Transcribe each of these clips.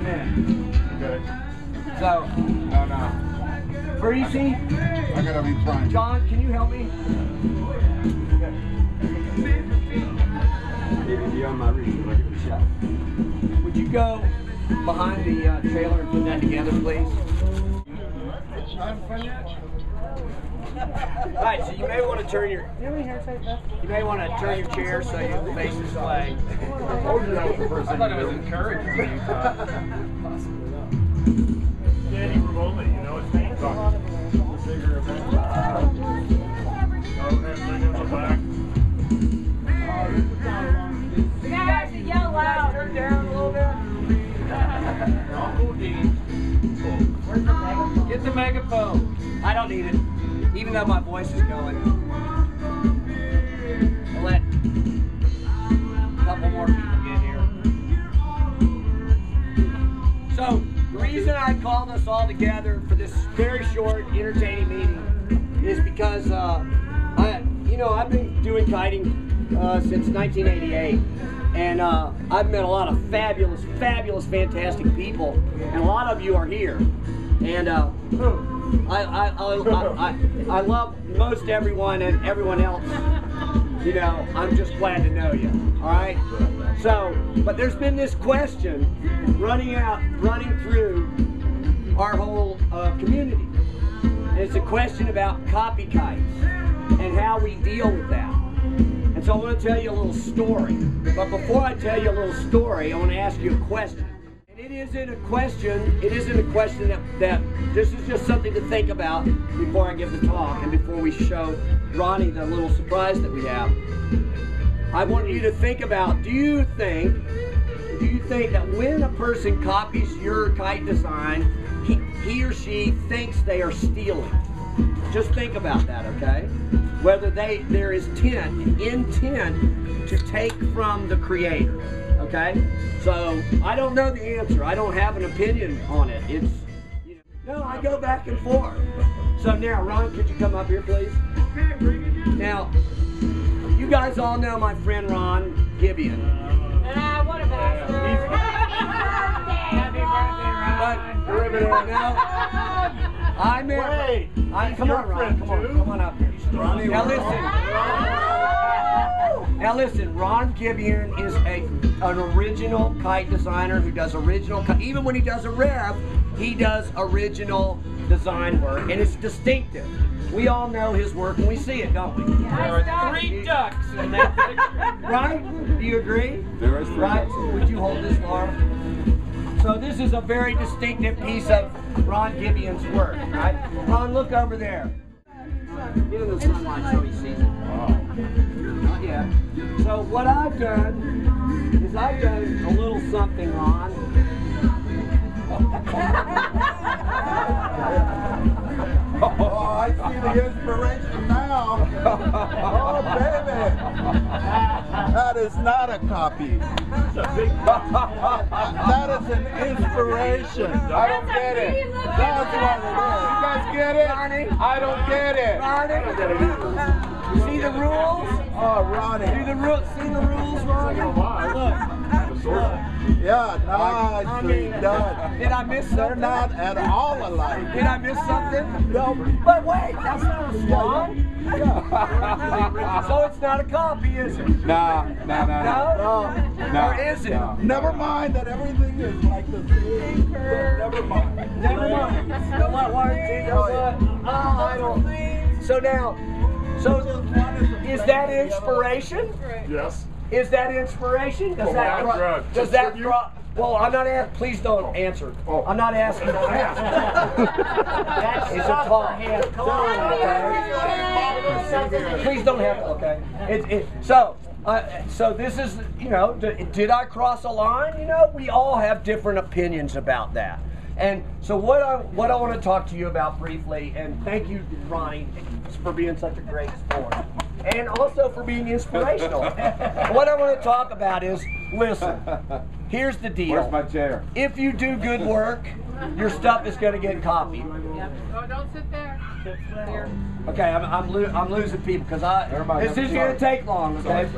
coming in. Okay. So, No. Breezy, I gotta be trying. John, can you help me? Beyond my reach, but I'll give it a shot. Would you go behind the trailer and put that together, please? All right, so you may want to turn your chair so you face this way. I thought it was encouraging. Danny Ramone, you know, it's named on the bigger event. Oh, and bring in the back. You guys should yell loud. Turn down a little bit. Get the megaphone. I don't need it, even though my voice is going. I'll let a couple more people get here. So, the reason I called us all together for this very short, entertaining meeting is because I've been doing kiting since 1988. And I've met a lot of fabulous, fantastic people, and a lot of you are here. And I love most everyone and everyone else. You know, I'm just glad to know you. All right. So, but there's been this question running through our whole community, and it's a question about copy kites and how we deal with that. And so I want to tell you a little story. But before I tell you a little story, I want to ask you a question. And it isn't a question that this is just something to think about before I give the talk and before we show Ronnie the little surprise that we have. I want you to think about, do you think that when a person copies your kite design, he or she thinks they are stealing? Just think about that, okay? Whether there is intent to take from the creator, okay? So I don't know the answer. I don't have an opinion on it. It's, no, I go back and forth. So now, Ron, could you come up here, please? Okay, bring it in. Now, you guys all know my friend Ron Gibeon. What a bastard. But now, I met. Come on, Ron. Come on up here. Now listen. Ron Gibeon is an original kite designer who does original. Even when he does a rev, he does original design work, and it's distinctive. We all know his work and we see it, don't we? There are 3 ducks in that picture. Right? Do you agree? There is 3 right? ducks. Would you hold this, Laura? So this is a very distinctive piece of Ron Gibeon's work, right? Ron, look over there. Get in the sunlight so he sees it. Not yet. So what I've done is I've done a little something, Ron. Oh, I see the inspiration now. Oh, baby. That is not a copy. That is an inspiration. I don't get it. That's what it is. You guys get it? Ronnie? I don't get it. Ronnie? See the rules? Oh, Ronnie. See the rules, Ronnie? Look. Yeah, nicely done. Did I miss something? They're not at all alike. Did I miss something? No. But wait, that's not a swan. Yeah. So it's not a copy, is it? No. Or is it? No. Never mind that everything is like the same curve. Never mind. Never mind. I don't. So now, is that inspiration? Yes. Is that inspiration? Does that well, I'm not asking. Please don't answer. Oh. I'm not asking. That is a talk. Please don't have. Okay. So this is, did I cross a line? We all have different opinions about that. And so what I want to talk to you about briefly, and thank you, Ronnie, for being such a great sport, and also for being inspirational. What I want to talk about is, listen, here's the deal. Where's my chair? If you do good work, your stuff is going to get copied. Oh, don't sit there. Sit there. Okay, I'm losing people because this isn't going to take long. Okay.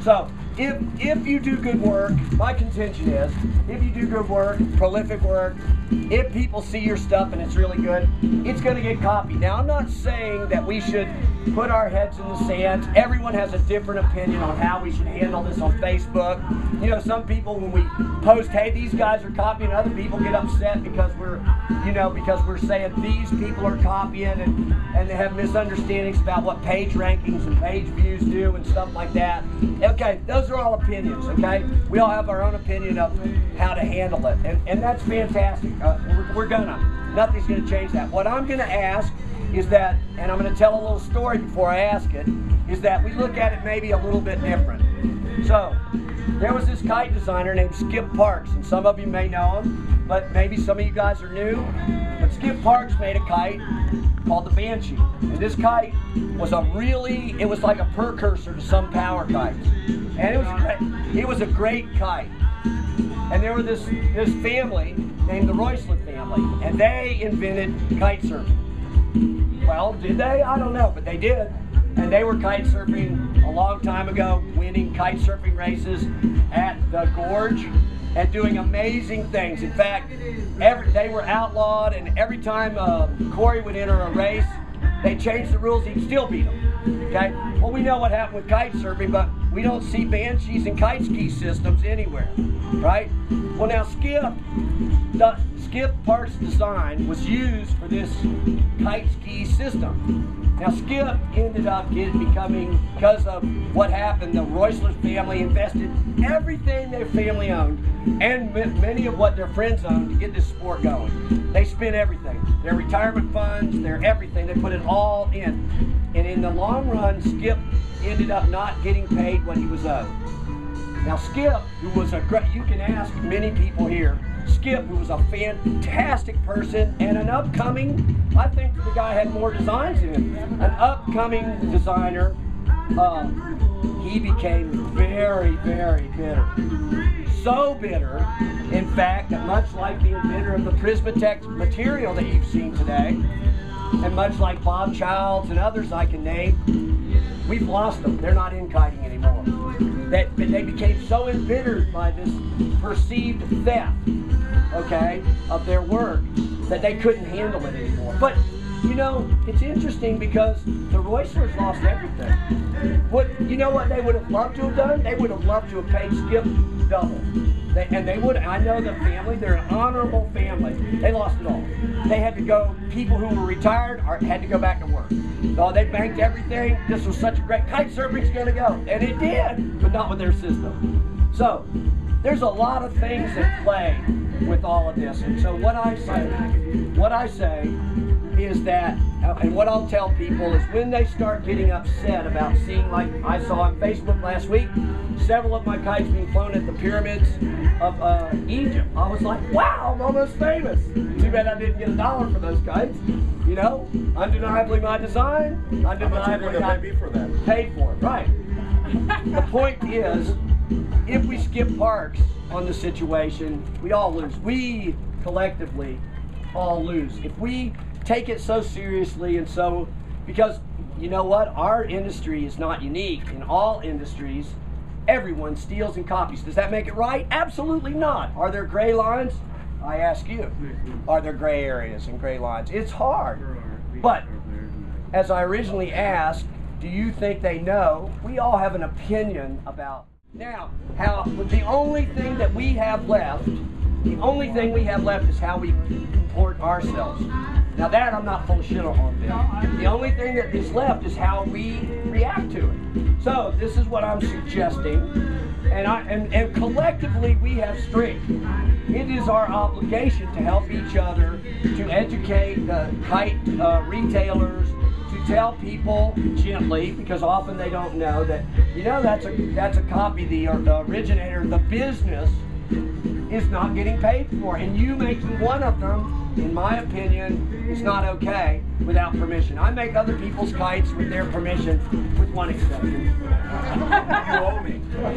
So if you do good work, my contention is, if you do good work, prolific work, if people see your stuff and it's really good, it's going to get copied. Now, I'm not saying that we should put our heads in the sand. Everyone has a different opinion on how we should handle this on Facebook. You know, some people, when we post, hey, these guys are copying, other people get upset because we're saying these people are copying, and they have misunderstandings about what page rankings and page views do and stuff like that. Okay, those are all opinions, okay? We all have our own opinion of how to handle it, and that's fantastic. Nothing's gonna change that. What I'm gonna ask is that, and I'm gonna tell a little story before I ask it, is that we look at it maybe a little bit different. So, there was this kite designer named Skip Parks, and some of you may know him, but maybe some of you guys are new. But Skip Parks made a kite called the Banshee. And this kite was it was like a precursor to some power kites. And it was a great kite. And there was this family named the Royceland family, and they invented kite surfing. Well, did they? I don't know, but they did. And they were kite surfing a long time ago, winning kite surfing races at the Gorge and doing amazing things. In fact, they were outlawed, and every time Corey would enter a race, they changed the rules, he'd still beat them. Okay? Well, we know what happened with kite surfing, but we don't see Banshees and kite ski systems anywhere, right? Well, now Skip Parks' design was used for this kite ski system. Now, Skip ended up becoming, because of what happened, the Royceland family invested everything their family owned and many of what their friends owned to get this sport going. They spent everything, their retirement funds, their everything, they put it all in. And in the long run, Skip ended up not getting paid what he was owed. Now, Skip, who was you can ask many people here, Skip, who was a fantastic person and an upcoming, I think the guy had more designs in him, an upcoming designer, he became very, very bitter. So bitter, in fact, that much like the inventor of the Prismatex material that you've seen today, and much like Bob Childs and others I can name, we've lost them. They're not in kiting anymore. They became so embittered by this perceived theft, okay, of their work, that they couldn't handle it anymore. But, you know, it's interesting because the Roycelers lost everything. You know what they would have loved to have done? They would have loved to have paid Skip double. I know the family, they're an honorable family. They lost it all. They had to go, people who were retired had to go back to work. Oh, they banked everything. This was such a great, kite surfing's gonna go. And it did, but not with their system. So, there's a lot of things at play with all of this. And so what I say is that, and what I'll tell people is when they start getting upset about seeing, like I saw on Facebook last week, several of my kites being flown at the pyramids of Egypt. I was like, wow, I'm almost famous. Too bad I didn't get $1 for those kites. You know, undeniably my design, undeniably I paid for that. Paid for it, right. The point is, if we skip Parks on the situation, we all lose. We collectively all lose. If we take it so seriously and so, because you know what, our industry is not unique. In all industries, everyone steals and copies. Does that make it right? Absolutely not. Are there gray lines? I ask you. Are there gray areas and gray lines? It's hard. But as I originally asked, do you think they know? We all have an opinion about. Now, the only thing that we have left, is how we comport ourselves. Now that I'm not full of shit on them. The only thing that is left is how we react to it. So this is what I'm suggesting, and collectively we have strength. It is our obligation to help each other, to educate the kite retailers, to tell people gently, because often they don't know that, you know, that's a copy. The originator, the business, is not getting paid for, and you making one of them, in my opinion, is not okay without permission. I make other people's kites with their permission, with one exception. You owe me. You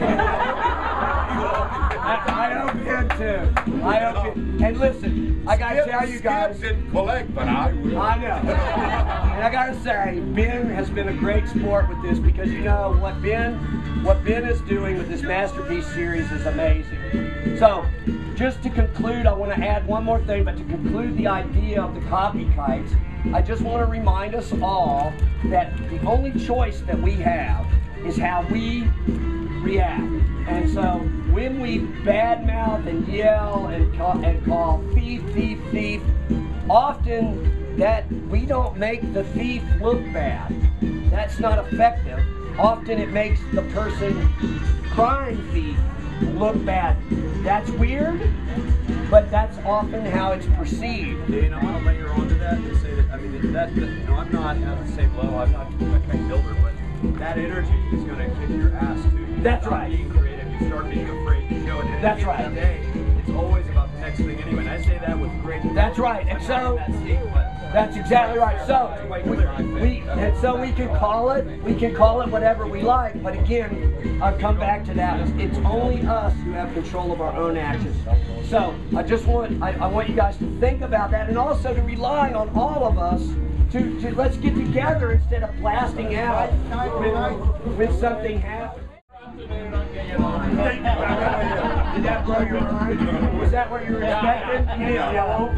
owe me. I hope Ben too. I hope Ben. And listen, I gotta tell you guys. Skip didn't collect, but I will. I know. And I gotta say, Ben has been a great sport with this because you know what Ben is doing with this Masterpiece series is amazing. So, just to conclude, I want to add one more thing, but to conclude the idea of the copy kites, I just want to remind us all that the only choice that we have is how we react. And so when we badmouth and yell and call thief, thief, thief, often that we don't make the thief look bad. That's not effective. Often it makes the person crying thief look bad. That's weird, but that's often how it's perceived. Dane, I want to layer onto that and say that, I mean, you know, I'm not at the same level, I'm not a kite builder, but that energy is going to kick your ass too. That's Start right. being creative, you start being afraid to show it. And That's at the end right. of the day, it's always about the next thing anyway. And I say that with great. That's right. And so that's exactly right. So we can call it whatever we like, but again, I'll come back to that. It's only us who have control of our own actions. So I want you guys to think about that, and also to rely on all of us to let's get together instead of blasting out when something happens. Did that blow your mind? Was that what you were expecting? You didn't know.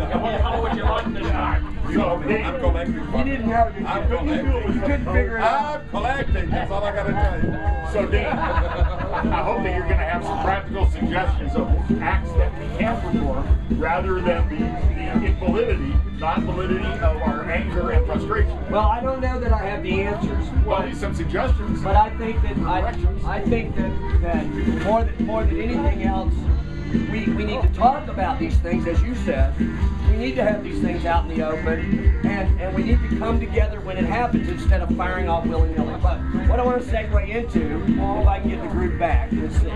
How would you like this time? I'm collecting. You didn't know. I'm collecting. You couldn't figure it out. I'm collecting. That's all I gotta tell you. So, Dane, I hope that you're going to have some practical suggestions of acts that we can perform rather than the invalidity, non-validity of our anger and frustration. Well, I don't know that I have the answers. Well, these some suggestions. But I think that that more than anything else, we need to talk about these things, as you said. We need to have these things out in the open, and we need to come together when it happens instead of firing off willy-nilly. But what I want to segue into, if I can get the group back, let's see.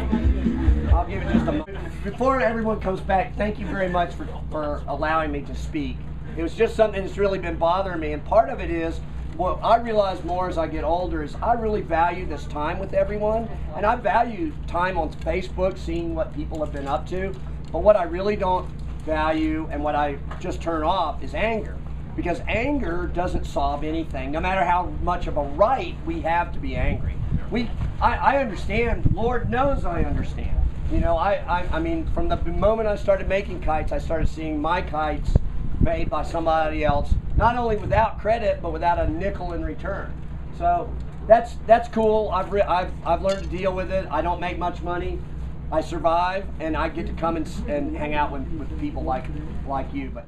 I'll give it just a moment. Before everyone comes back, thank you very much for allowing me to speak. It was just something that's really been bothering me, and part of it is, what I realize more as I get older is I really value this time with everyone, and I value time on Facebook, seeing what people have been up to, but what I really don't value and what I just turn off is anger, because anger doesn't solve anything, no matter how much of a right we have to be angry. I understand, Lord knows I understand. You know, I mean, from the moment I started making kites, I started seeing my kites made by somebody else, not only without credit, but without a nickel in return. So that's cool. I've learned to deal with it. I don't make much money. I survive, and I get to come and hang out with people like you. But